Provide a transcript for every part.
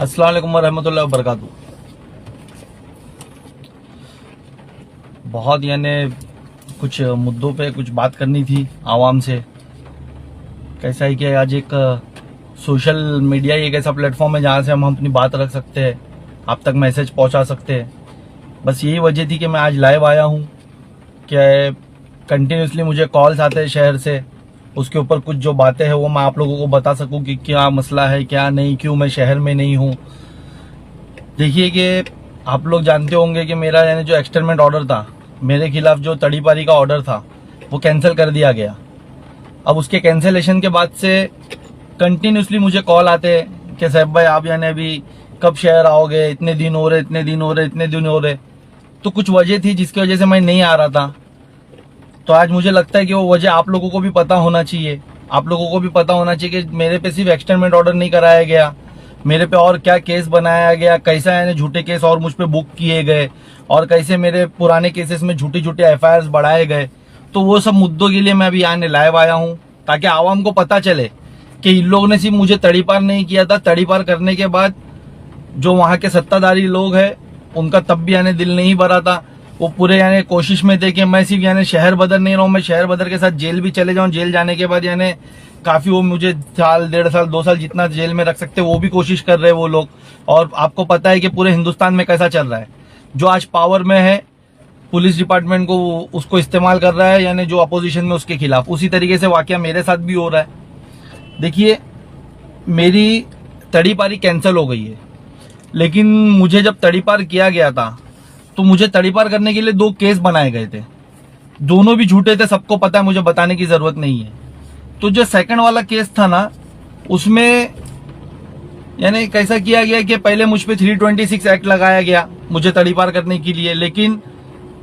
अस्सलाम वालेकुम वरहमतुल्लाहि वबरकातुहू। बहुत कुछ मुद्दों पे कुछ बात करनी थी आवाम से। कैसा है कि आज एक सोशल मीडिया एक ऐसा प्लेटफॉर्म है जहाँ से हम अपनी बात रख सकते हैं, आप तक मैसेज पहुँचा सकते हैं। बस यही वजह थी कि मैं आज लाइव आया हूँ कि कंटिन्यूसली मुझे कॉल्स आते हैं शहर से, उसके ऊपर कुछ जो बातें हैं वो मैं आप लोगों को बता सकूं कि क्या मसला है क्या नहीं, क्यों मैं शहर में नहीं हूं। देखिए कि आप लोग जानते होंगे कि मेरा जो एक्सटर्नमेंट ऑर्डर था, मेरे खिलाफ जो तड़ीपारी का ऑर्डर था वो कैंसिल कर दिया गया। अब उसके कैंसिलेशन के बाद से कंटिन्यूसली मुझे कॉल आते हैं कि साहब भाई आप अभी कब शहर आओगे, इतने दिन हो रहे। तो कुछ वजह थी जिसकी वजह से मैं नहीं आ रहा था। तो आज मुझे लगता है कि वो वजह आप लोगों को भी पता होना चाहिए। आप लोगों को भी पता होना चाहिए कि मेरे पे सिर्फ एक्सटर्नमेंट ऑर्डर नहीं कराया गया, मेरे पे और क्या केस बनाया गया, कैसा झूठे केस और मुझ पे बुक किए गए, और कैसे मेरे पुराने केसेस में झूठे एफआईआर बढ़ाए गए। तो वो सब मुद्दों के लिए मैं अभी यहाँ लाइव आया हूँ ताकि आवाम को पता चले कि इन लोगों ने सिर्फ मुझे तड़ीपार नहीं किया था, तड़ीपार करने के बाद जो वहाँ के सत्ताधारी लोग हैं उनका तब भी दिल नहीं भरा था। वो पूरे कोशिश में थे कि मैं सिर्फ शहर बदर नहीं रहूं, मैं शहर बदर के साथ जेल भी चले जाऊं। जेल जाने के बाद काफी वो मुझे साल, 1.5 साल, 2 साल जितना जेल में रख सकते वो भी कोशिश कर रहे हैं वो लोग। और आपको पता है कि पूरे हिंदुस्तान में कैसा चल रहा है, जो आज पावर में है पुलिस डिपार्टमेंट को उसको इस्तेमाल कर रहा है, जो अपोजिशन में उसके खिलाफ। उसी तरीके से वाकया मेरे साथ भी हो रहा है। देखिए मेरी तड़ीपारी कैंसिल हो गई है, लेकिन मुझे जब तड़ीपार किया गया था तो मुझे तड़ीपार करने के लिए 2 केस बनाए गए थे, दोनों भी झूठे थे, सबको पता है, मुझे बताने की जरूरत नहीं है। तो जो सेकंड वाला केस था ना, उसमें कैसा किया गया कि पहले मुझ पे 326 एक्ट लगाया गया मुझे तड़ीपार करने के लिए, लेकिन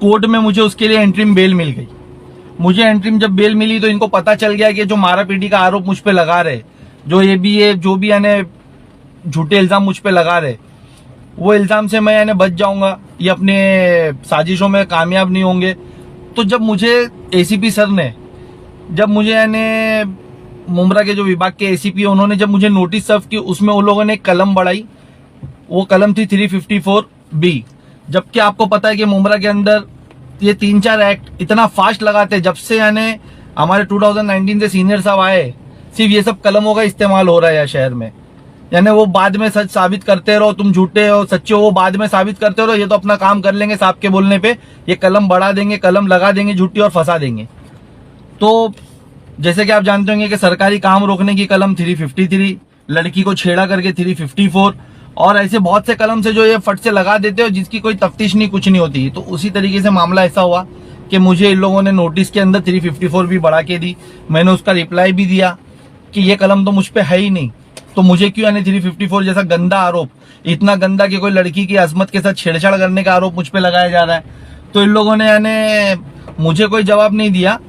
कोर्ट में मुझे उसके लिए एंट्रीम बेल मिल गई। मुझे एंट्रीम जब बेल मिली तो इनको पता चल गया कि जो मारा पीटी का आरोप मुझ पे लगा रहे, जो भी झूठे इल्जाम मुझ पे लगा रहे, वो इल्जाम से मैं बच जाऊंगा, ये अपने साजिशों में कामयाब नहीं होंगे। तो जब मुझे एसीपी सर ने, जब मुझे मुमरा के जो विभाग के एसीपी उन्होंने जब मुझे नोटिस सर्व की, उसमें उन लोगों ने एक कलम बढ़ाई, वो कलम थी 354B। जबकि आपको पता है कि मुमरा के अंदर ये 3-4 एक्ट इतना फास्ट लगाते हैं, जब से हमारे 2019 से सीनियर साहब आए, सिर्फ ये सब कलमों का इस्तेमाल हो रहा है शहर में। वो बाद में सच साबित करते रहो, तुम झूठे हो सच्चे हो, वो बाद में साबित करते रहो, ये तो अपना काम कर लेंगे साहब के बोलने पे, ये कलम बढ़ा देंगे, कलम लगा देंगे झूठी और फंसा देंगे। तो जैसे कि आप जानते होंगे कि सरकारी काम रोकने की कलम 353, लड़की को छेड़ा करके 354, और ऐसे बहुत से कलम से जो ये फट से लगा देते हो जिसकी कोई तफ्तीश नहीं, कुछ नहीं होती। तो उसी तरीके से मामला ऐसा हुआ कि मुझे इन लोगों ने नोटिस के अंदर 354 भी बढ़ा के दी। मैंने उसका रिप्लाई भी दिया कि ये कलम तो मुझ पे है ही नहीं, तो मुझे क्यों 354 जैसा गंदा आरोप, इतना गंदा कि कोई लड़की की अजमत के साथ छेड़छाड़ करने का आरोप मुझ पे लगाया जा रहा है। तो इन लोगों ने मुझे कोई जवाब नहीं दिया,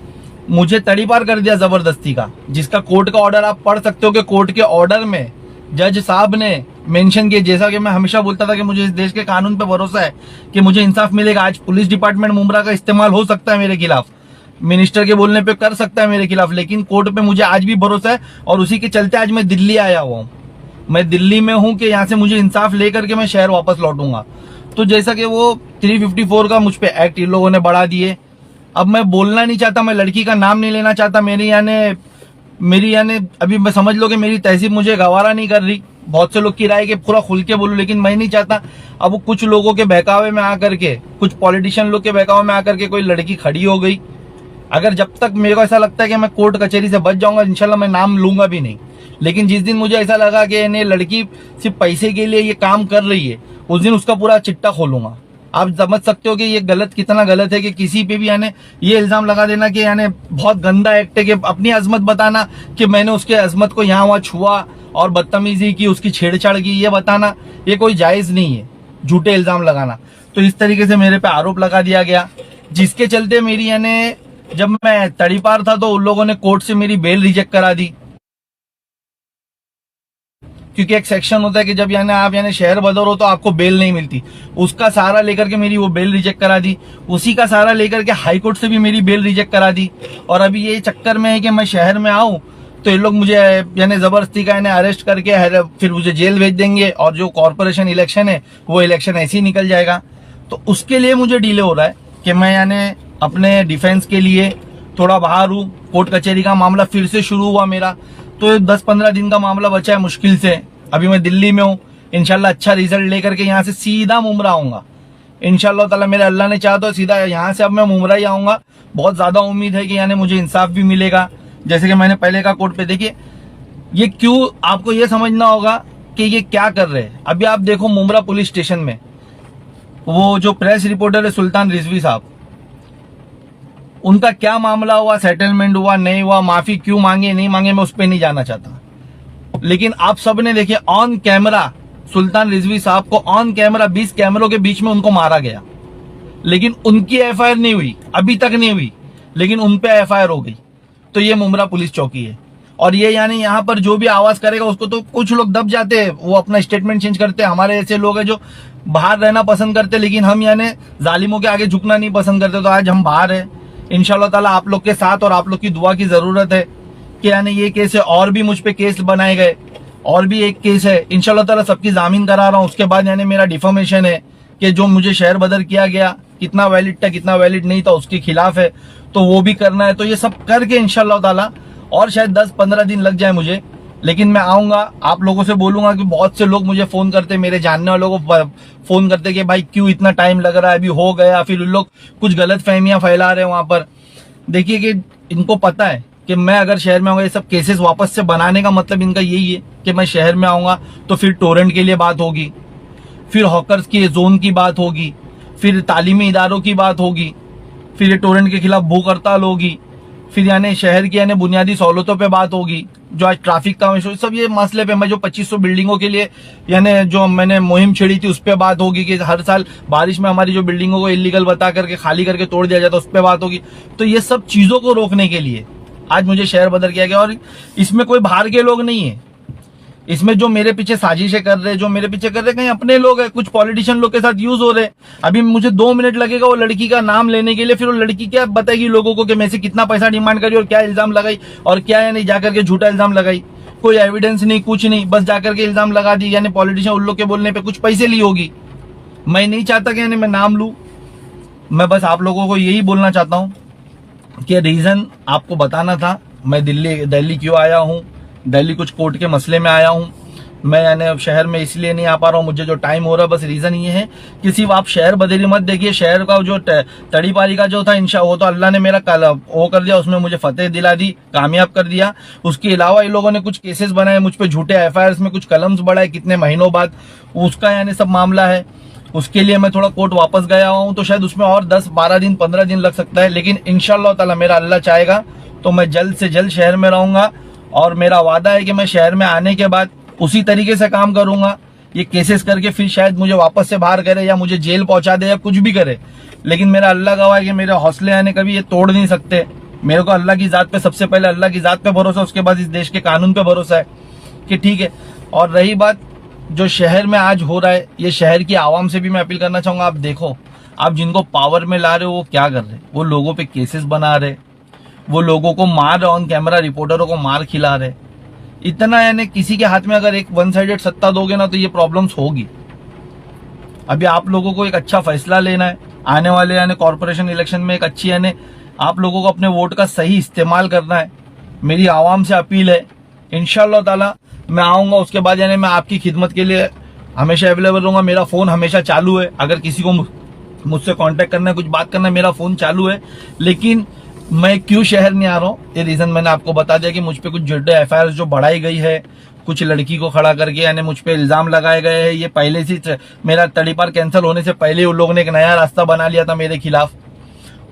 मुझे तड़ीपार कर दिया जबरदस्ती का, जिसका कोर्ट का ऑर्डर आप पढ़ सकते हो कि कोर्ट के ऑर्डर में जज साहब ने मेंशन किया। जैसा कि मैं हमेशा बोलता था कि मुझे इस देश के कानून पे भरोसा है कि मुझे इंसाफ मिलेगा। आज पुलिस डिपार्टमेंट मुमरा का इस्तेमाल हो सकता है मेरे खिलाफ, मिनिस्टर के बोलने पे कर सकता है मेरे खिलाफ, लेकिन कोर्ट पे मुझे आज भी भरोसा है। और उसी के चलते आज मैं दिल्ली आया हुआ हूँ, मैं दिल्ली में हूँ कि यहाँ से मुझे इंसाफ लेकर के मैं शहर वापस लौटूंगा। तो जैसा कि वो 354 का मुझ पे एक्ट इन लोगों ने बढ़ा दिए। अब मैं बोलना नहीं चाहता, मैं लड़की का नाम नहीं लेना चाहता, मेरी अभी मैं समझ लो कि मेरी तहजीब मुझे गवारा नहीं कर रही। बहुत से लोग की राय के पूरा खुल के बोलूं, लेकिन मैं नहीं चाहता। अब कुछ लोगों के बहकावे में आकर के, कुछ पॉलिटिशियन लोग के बहकावे में आकर के कोई लड़की खड़ी हो गई। अगर जब तक मेरे को ऐसा लगता है कि मैं कोर्ट कचहरी से बच जाऊंगा, इंशाल्लाह मैं नाम लूंगा भी नहीं। लेकिन जिस दिन मुझे ऐसा लगा कि लड़की सिर्फ पैसे के लिए ये काम कर रही है, उस दिन उसका पूरा चिट्टा खोलूंगा। आप समझ सकते हो कि ये गलत, कितना गलत है कि किसी पे भी ये इल्जाम लगा देना कि बहुत गंदा एक्ट है, कि अपनी अजमत बताना कि मैंने उसके अजमत को यहाँ वहाँ छुआ और बदतमीजी की, उसकी छेड़छाड़ की, ये बताना ये कोई जायज नहीं है, झूठे इल्जाम लगाना। तो इस तरीके से मेरे पे आरोप लगा दिया गया, जिसके चलते मेरी जब मैं तड़ीपार था तो उन लोगों ने कोर्ट से मेरी बेल रिजेक्ट करा दी। क्योंकि एक सेक्शन होता है कि जब आप शहर बदर हो तो आपको बेल नहीं मिलती, उसका सहारा लेकर के मेरी वो बेल रिजेक्ट करा दी। उसी का सहारा लेकर के हाई कोर्ट से भी मेरी बेल रिजेक्ट करा दी। और अभी ये चक्कर में है कि मैं शहर में आऊं तो ये लोग मुझे यानी जबरदस्ती का अरेस्ट करके फिर मुझे जेल भेज देंगे और जो कॉर्पोरेशन इलेक्शन है वो इलेक्शन ऐसे ही निकल जाएगा। तो उसके लिए मुझे डिले हो रहा है कि मैं यानी अपने डिफेंस के लिए थोड़ा बाहर हूँ। कोर्ट कचहरी का मामला फिर से शुरू हुआ मेरा, तो 10-15 दिन का मामला बचा है मुश्किल से। अभी मैं दिल्ली में हूँ, इंशाल्लाह अच्छा रिजल्ट लेकर के यहाँ से सीधा मुमरा आऊंगा इंशाल्लाह ताला। मेरे अल्लाह ने चाहा तो सीधा यहाँ से अब मैं मुमरा ही आऊंगा। बहुत ज्यादा उम्मीद है कि यानी मुझे इंसाफ भी मिलेगा, जैसे कि मैंने पहले का कोर्ट पे। देखिए ये क्यों, आपको ये समझना होगा कि ये क्या कर रहे हैं। अभी आप देखो मुमरा पुलिस स्टेशन में वो जो प्रेस रिपोर्टर है सुल्तान रिजवी साहब, उनका क्या मामला हुआ, सेटलमेंट हुआ नहीं हुआ, माफी क्यों मांगे नहीं मांगे, मैं उस पर नहीं जाना चाहता। लेकिन आप सबने देखिए ऑन कैमरा सुल्तान रिजवी साहब को ऑन कैमरा 20 कैमरों के बीच में उनको मारा गया, लेकिन उनकी एफआईआर नहीं हुई, अभी तक नहीं हुई, लेकिन उन पे एफआईआर हो गई। तो ये मुमरा पुलिस चौकी है। और ये यानी यहाँ पर जो भी आवाज करेगा उसको तो कुछ लोग दब जाते हैं, वो अपना स्टेटमेंट चेंज करते हैं। हमारे ऐसे लोग हैं जो बाहर रहना पसंद करते, लेकिन हम यानी जालिमों के आगे झुकना नहीं पसंद करते। तो आज हम बाहर है इंशाल्लाह ताला आप लोग के साथ, और आप लोग की दुआ की जरूरत है कि यानी ये केस है। और भी मुझ पे केस बनाए गए, और भी एक केस है इंशाल्लाह ताला सबकी जामीन करा रहा हूँ। उसके बाद यानी मेरा डिफॉर्मेशन है कि जो मुझे शहर बदर किया गया कितना वैलिड था कितना वैलिड नहीं था उसके खिलाफ है, तो वो भी करना है। तो ये सब करके इंशाल्लाह ताला, और शायद 10-15 दिन लग जाए मुझे, लेकिन मैं आऊंगा। आप लोगों से बोलूंगा कि बहुत से लोग मुझे फोन करते, मेरे जानने वालों को फोन करते कि भाई क्यों इतना टाइम लग रहा है, अभी हो गया। फिर उन लोग कुछ गलत फहमियां फैला रहे हैं वहां पर। देखिए कि इनको पता है कि मैं अगर शहर में आऊंगा, ये सब केसेस वापस से बनाने का मतलब इनका यही है कि मैं शहर में आऊंगा तो फिर टोरेंट के लिए बात होगी, फिर हॉकर्स की जोन की बात होगी, फिर तालीमी इदारों की बात होगी, फिर ये टोरेंट के खिलाफ भूख हड़ताल होगी, फिर यानी शहर की यानी बुनियादी सहूलतों पे बात होगी, जो आज ट्रैफिक का सब ये मसले पे मैं जो 2500 बिल्डिंगों के लिए यानी जो मैंने मुहिम छेड़ी थी उस पे बात होगी कि हर साल बारिश में हमारी जो बिल्डिंगों को इलीगल बता करके खाली करके तोड़ दिया जाता है, उस पे बात होगी। तो ये सब चीजों को रोकने के लिए आज मुझे शहर बदर किया गया। और इसमें कोई बाहर के लोग नहीं है, इसमें जो मेरे पीछे साजिशें कर रहे हैं, जो मेरे पीछे कर रहे हैं, कहीं अपने लोग हैं, कुछ पॉलिटिशियन लोग के साथ यूज हो रहे हैं। अभी मुझे 2 मिनट लगेगा वो लड़की का नाम लेने के लिए, फिर वो लड़की क्या बताएगी लोगों को कि मैं से कितना पैसा डिमांड करी और क्या इल्जाम लगाई और क्या यानी जाकर के झूठा इल्जाम लगाई। कोई एविडेंस नहीं, कुछ नहीं, बस जाकर के इल्जाम लगा दी। यानी पॉलिटिशियन उन लोग के बोलने पे कुछ पैसे ली होगी। मैं नहीं चाहता कि यानी मैं नाम लूं, मैं बस आप लोगों को यही बोलना चाहता हूं कि रीजन आपको बताना था। मैं दिल्ली क्यों आया हूं, दिल्ली कुछ कोर्ट के मसले में आया हूं। मैं यानी अब शहर में इसलिए नहीं आ पा रहा हूँ, मुझे जो टाइम हो रहा है, बस रीजन ये है कि सिर्फ आप शहर बदली मत देखिए। शहर का जो तड़ी पारी का जो था वो तो अल्लाह ने मेरा वो कर दिया, उसमें मुझे फतेह दिला दी, कामयाब कर दिया। उसके अलावा इन लोगों ने कुछ केसेस बनाए मुझ पे, झूठे एफआईआर में कुछ कलम्स बढ़ाए कितने महीनों बाद, उसका यानी सब मामला है। उसके लिए मैं थोड़ा कोर्ट वापस गया हूँ, तो शायद उसमें और 10-12 दिन 15 दिन लग सकता है। लेकिन इंशाल्लाह ताला मेरा अल्लाह चाहेगा तो मैं जल्द से जल्द शहर में रहूंगा। और मेरा वादा है कि मैं शहर में आने के बाद उसी तरीके से काम करूंगा। ये केसेस करके फिर शायद मुझे वापस से बाहर करे या मुझे जेल पहुंचा दे या कुछ भी करे, लेकिन मेरा अल्लाह गवाह है कि मेरे हौसले आने कभी ये तोड़ नहीं सकते। मेरे को अल्लाह की जात पे, सबसे पहले अल्लाह की जात पे भरोसा, उसके बाद इस देश के कानून पे भरोसा है कि ठीक है। और रही बात जो शहर में आज हो रहा है, ये शहर की आवाम से भी मैं अपील करना चाहूंगा। आप देखो, आप जिनको पावर में ला रहे हो वो क्या कर रहे, वो लोगों पे केसेस बना रहे, वो लोगों को मार रहे, ऑन कैमरा रिपोर्टरों को मार खिला रहे। इतना यानी किसी के हाथ में अगर एक वन साइडेड सत्ता दोगे ना तो ये प्रॉब्लम्स होगी। अभी आप लोगों को एक अच्छा फैसला लेना है, आने वाले यानी कॉर्पोरेशन इलेक्शन में एक अच्छी यानी आप लोगों को अपने वोट का सही इस्तेमाल करना है। मेरी आवाम से अपील है, इंशाल्लाह ताला मैं आऊंगा। उसके बाद यानी मैं आपकी खिदमत के लिए हमेशा अवेलेबल रहूंगा। मेरा फोन हमेशा चालू है, अगर किसी को मुझसे कांटेक्ट करना है, कुछ बात करना है, मेरा फोन चालू है। लेकिन मैं क्यों शहर नहीं आ रहा हूँ, ये रीजन मैंने आपको बता दिया कि मुझ पे कुछ झूठे एफआईआर जो बढ़ाई गई है, कुछ लड़की को खड़ा करके यानी मुझ पे इल्जाम लगाए गए हैं। ये पहले से मेरा तड़ीपार कैंसिल होने से पहले उन लोगों ने एक नया रास्ता बना लिया था मेरे खिलाफ।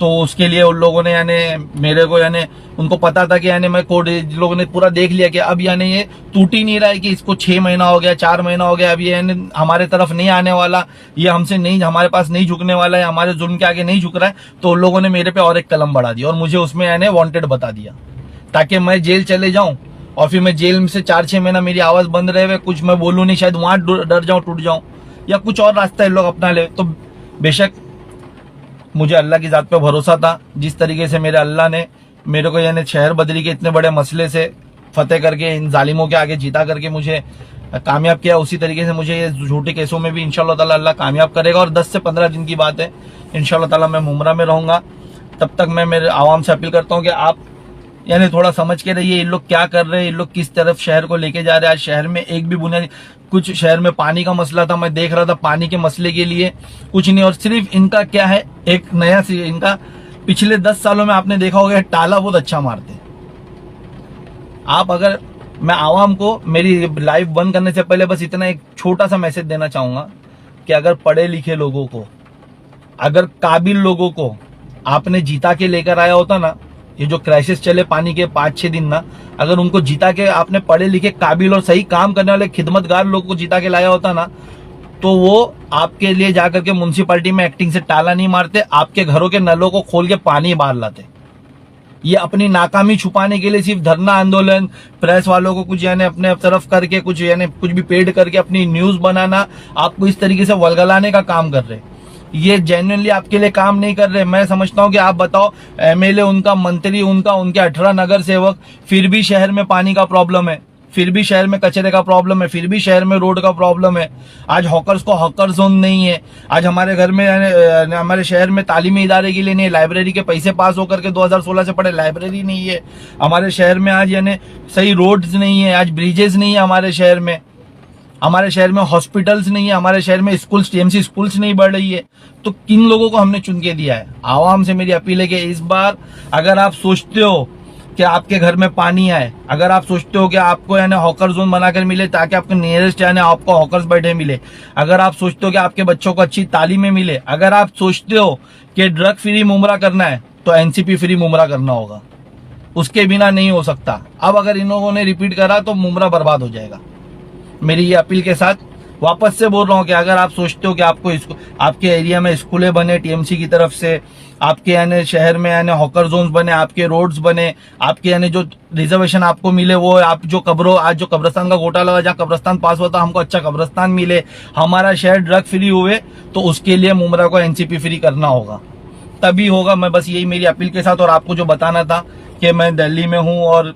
तो उसके लिए उन लोगों ने यानी मेरे को यानी उनको पता था कि यानी मैं कोर्ट, लोगों ने पूरा देख लिया कि अब यानी ये टूट ही नहीं रहा है कि इसको 6 महीना हो गया, 4 महीना हो गया, अब ये यानी हमारे तरफ नहीं आने वाला, ये हमसे नहीं, हमारे पास नहीं झुकने वाला है, हमारे जुल्म के आगे नहीं झुक रहा है। तो उन लोगों ने मेरे पे और एक कलम बढ़ा दिया और मुझे उसमें यानी वांटेड बता दिया, ताकि मैं जेल चले जाऊं और फिर मैं जेल में से 4-6 महीना मेरी आवाज बंद रहे हुए, कुछ मैं बोलूं नहीं, शायद वहां डर जाऊं, टूट जाऊं, या कुछ और रास्ता इन लोग अपना ले। तो बेशक मुझे अल्लाह की जात पे भरोसा था, जिस तरीके से मेरे अल्लाह ने मेरे को यानी शहर बदरी के इतने बड़े मसले से फतेह करके, इन जालिमों के आगे जीता करके मुझे कामयाब किया, उसी तरीके से मुझे ये झूठे केसों में भी इंशाल्लाह ताला अल्लाह कामयाब करेगा। और 10 से 15 दिन की बात है, इंशाल्लाह ताला मैं मुमरा में रहूंगा। तब तक मैं मेरे आवाम से अपील करता हूँ कि आप यानी थोड़ा समझ के रहिए, इन लोग क्या कर रहे हैं, इन लोग किस तरफ शहर को लेके जा रहे हैं। आज शहर में एक भी बुनियादी, कुछ शहर में पानी का मसला था, मैं देख रहा था, पानी के मसले के लिए कुछ नहीं। और सिर्फ इनका क्या है, एक नया इनका पिछले 10 सालों में आपने देखा होगा टाला बहुत अच्छा मारते। आप अगर, मैं आवाम को मेरी लाइव बंद करने से पहले बस इतना एक छोटा सा मैसेज देना चाहूंगा कि अगर पढ़े लिखे लोगों को, अगर काबिल लोगों को आपने जीता के लेकर आया होता ना, ये जो क्राइसिस चले पानी के 5-6 दिन ना, अगर उनको जीता के आपने पढ़े लिखे काबिल और सही काम करने वाले खिदमतगार लोगों को जीता के लाया होता ना, तो वो आपके लिए जाकर के म्युनिसिपैलिटी में एक्टिंग से टाला नहीं मारते, आपके घरों के नलों को खोल के पानी बाहर लाते। ये अपनी नाकामी छुपाने के लिए सिर्फ धरना आंदोलन, प्रेस वालों को कुछ यानी अपने तरफ करके कुछ यानी कुछ भी पेड करके अपनी न्यूज बनाना, आपको इस तरीके से वलगलाने का काम कर रहे। ये जेन्युइनली आपके लिए काम नहीं कर रहे। मैं समझता हूं कि आप बताओ, एमएलए उनका, मंत्री उनका, उनके 18 नगर सेवक, फिर भी शहर में पानी का प्रॉब्लम है, फिर भी शहर में कचरे का प्रॉब्लम है, फिर भी शहर में रोड का प्रॉब्लम है। आज हॉकर्स को हॉकर जोन नहीं है। आज हमारे घर में, हमारे शहर में तालीमी इदारे के लिए नहीं है, लाइब्रेरी के पैसे पास होकर के 2016 से पढ़े, लाइब्रेरी नहीं है हमारे शहर में। आज यानी सही रोड्स नहीं है, आज ब्रिजेस नहीं है हमारे शहर में, हमारे शहर में हॉस्पिटल्स नहीं है, हमारे शहर में स्कूल्स, टीएमसी स्कूल्स नहीं बढ़ रही है। तो किन लोगों को हमने चुन के दिया है? आवाम से मेरी अपील है कि इस बार अगर आप सोचते हो कि आपके घर में पानी आए, अगर आप सोचते हो कि आपको यानी हॉकर जोन बनाकर मिले ताकि आपके नियरेस्ट यानी आपको हॉकर्स बैठे मिले, अगर आप सोचते हो कि आपके बच्चों को अच्छी तालीमें मिले, अगर आप सोचते हो कि ड्रग फ्री मुमरा करना है, तो एनसीपी फ्री मुमरा करना होगा। उसके बिना नहीं हो सकता। अब अगर इन लोगों ने रिपीट करा तो मुमरा बर्बाद हो जाएगा। मेरी ये अपील के साथ वापस से बोल रहा हूँ कि अगर आप सोचते हो कि आपको आपके एरिया में स्कूलें बने टीएमसी की तरफ से, आपके यानी शहर में यानी हॉकर जोन्स बने, आपके रोड्स बने, आपके यानी जो रिजर्वेशन आपको मिले, वो आप जो कब्रों, आज जो कब्रस्तान का घोटाला हुआ, जहाँ कब्रस्तान पास हुआ था, हमको अच्छा कब्रस्तान मिले, हमारा शहर ड्रग फ्री हुए, तो उसके लिए मुमरा को एनसीपी फ्री करना होगा, तभी होगा। मैं बस यही मेरी अपील के साथ, और आपको जो बताना था कि मैं दिल्ली में हूँ और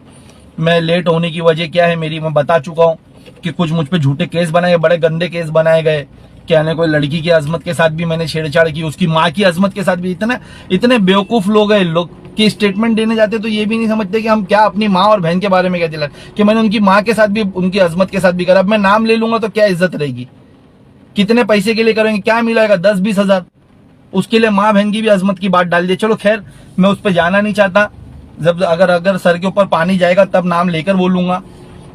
मैं लेट होने की वजह क्या है मेरी, मैं बता चुका हूँ कि कुछ मुझ पे झूठे केस बनाए, बड़े गंदे केस बनाए गए। क्या ने कोई लड़की की अजमत के साथ भी मैंने छेड़छाड़ की, उसकी माँ की अजमत के साथ भी। इतने बेवकूफ लोग हैं लोग कि स्टेटमेंट देने जाते तो ये भी नहीं समझते कि हम क्या अपनी माँ और बहन के बारे में क्या दिला, कि मैंने उनकी माँ के साथ भी, उनकी अजमत के साथ भी करा। अब मैं नाम ले लूंगा तो क्या इज्जत रहेगी? कितने पैसे के लिए करेंगे? क्या मिलेगा? 10-20 हजार। उसके लिए माँ बहन की भी अजमत की बात डाल दी। चलो खैर, मैं उस पर जाना नहीं चाहता। जब अगर सर के ऊपर पानी जाएगा तब नाम लेकर बोलूंगा।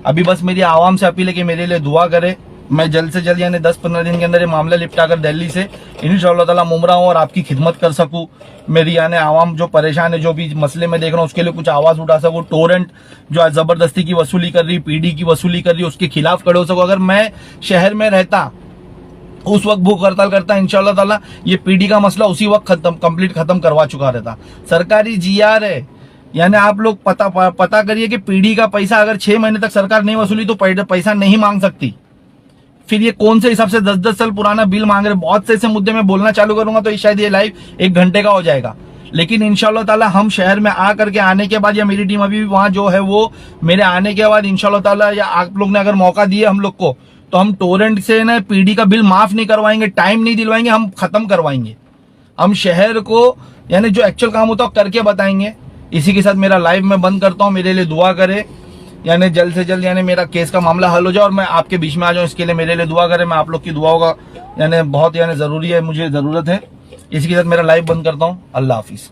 अभी बस मेरी आवाम से अपील है कि मेरे लिए दुआ करे। मैं जल्द से जल्द यानी 10-15 दिन के अंदर ये मामला निपटा कर दिल्ली से इंशाअल्लाह ताला मुमरा हूँ और आपकी खिदमत कर सकूँ। मेरी यानी आवाम जो परेशान है, जो भी मसले में देख रहा हूँ, उसके लिए कुछ आवाज उठा सकूँ। टोरेंट जो आज जबरदस्ती की वसूली कर रही, पीडी की वसूली कर रही, उसके खिलाफ खड़े हो सकूँ। अगर मैं शहर में रहता, उस वक्त भूख हड़ताल करता, इंशाअल्लाह ताला ये पीडी का मसला उसी वक्त कंप्लीट खत्म करवा चुका रहता। सरकारी जीआर है, यानी आप लोग पता करिए कि पीडी का पैसा अगर 6 महीने तक सरकार नहीं वसूली तो पैसा नहीं मांग सकती। फिर ये कौन से हिसाब से 10-10 साल पुराना बिल मांग रहे? बहुत से ऐसे मुद्दे में बोलना चालू करूंगा तो शायद ये लाइव 1 घंटे का हो जाएगा। लेकिन इंशाअल्लाह ताला हम शहर में आकर के आने के बाद, या मेरी टीम अभी वहां जो है वो मेरे आने के बाद इंशाअल्लाह ताला, या आप लोग ने अगर मौका दिया हम लोग को, तो हम टोरेंट से ना पीडी का बिल माफ नहीं करवाएंगे, टाइम नहीं दिलवाएंगे, हम खत्म करवाएंगे। हम शहर को यानी जो एक्चुअल काम होता है करके बताएंगे। इसी के साथ मेरा लाइव में बंद करता हूँ। मेरे लिए दुआ करे, यानी जल्द से जल्द यानी मेरा केस का मामला हल हो जाए और मैं आपके बीच में आ जाऊँ। इसके लिए मेरे लिए दुआ करें। मैं आप लोग की दुआओं का यानी बहुत यानी जरूरी है, मुझे जरूरत है। इसी के साथ मेरा लाइव बंद करता हूँ। अल्लाह हाफिज।